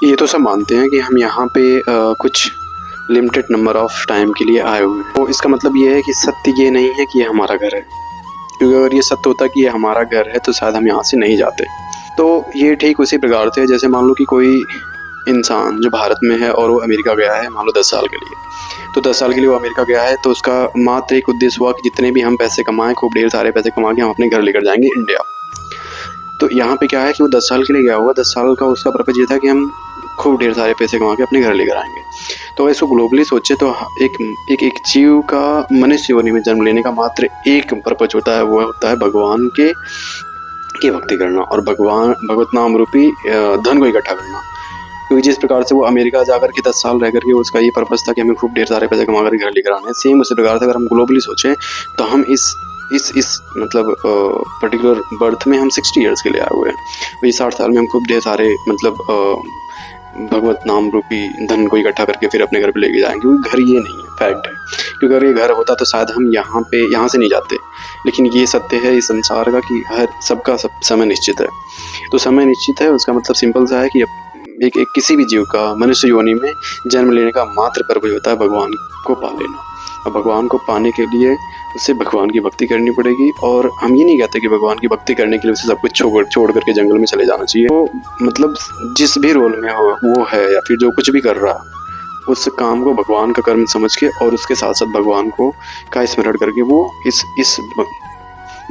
ये तो सब मानते हैं कि हम यहाँ पे कुछ लिमिटेड नंबर ऑफ टाइम के लिए आए हुए हैं। तो इसका मतलब ये है कि सत्य ये नहीं है कि ये हमारा घर है, क्योंकि अगर ये सत्य होता कि ये हमारा घर है तो शायद हम यहाँ से नहीं जाते। तो ये ठीक उसी प्रकार से जैसे मान लो कि कोई इंसान जो भारत में है और वो अमेरिका गया है मान लो 10 साल के लिए, तो 10 साल के लिए वो अमेरिका गया है, तो उसका मात्र एक उद्देश्य हुआ कि जितने भी हम पैसे कमाएं, खूब ढेर सारे पैसे कमा के हम अपने घर लेकर जाएंगे इंडिया। तो यहाँ पे क्या है कि वो 10 साल के लिए गया हुआ, 10 साल का उसका पर्पज ये था कि हम खूब ढेर सारे पैसे कमा के अपने घर लेकर आएंगे। तो इसको ग्लोबली सोचे तो एक जीव का मनुष्य योनि में जन्म लेने का मात्र एक पर्पज होता है, वो होता है भगवान की भक्ति करना और भगवत नाम रूपी धन को इकट्ठा करना। क्योंकि जिस प्रकार से वो अमेरिका जाकर के 10 साल रह करके उसका ये पर्पज था कि हमें खूब ढेर सारे पैसे कमा कर घर लेकर आने, सेम उसी प्रकार से अगर हम ग्लोबली सोचें तो हम इस मतलब पर्टिकुलर बर्थ में हम 60 ईयर्स के लिए आए हुए हैं। तो ये 60 साल में हम खूब ढेर सारे मतलब भगवत नाम रूपी धन को इकट्ठा करके फिर अपने घर पे लेके जाएंगे। क्योंकि घर ये नहीं है, फैक्ट है। क्योंकि अगर ये घर होता तो शायद हम यहाँ से नहीं जाते। लेकिन ये सत्य है इस संसार का कि हर सबका समय निश्चित है। तो समय निश्चित है, उसका मतलब सिंपल सा है कि एक किसी भी जीव का मनुष्य योनि में जन्म लेने का मात्र पर्पज होता है भगवान को पा लेना। और भगवान को पाने के लिए उसे भगवान की भक्ति करनी पड़ेगी। और हम ये नहीं कहते कि भगवान की भक्ति करने के लिए उसे सब कुछ छोड़ करके जंगल में चले जाना चाहिए। वो मतलब जिस भी रोल में हो वो है या फिर जो कुछ भी कर रहा, उस काम को भगवान का कर्म समझ के और उसके साथ साथ भगवान का स्मरण करके वो इस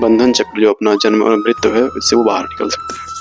बंधन चक्र जो अपना जन्म और मृत्यु है उससे वो बाहर निकल सकते हैं।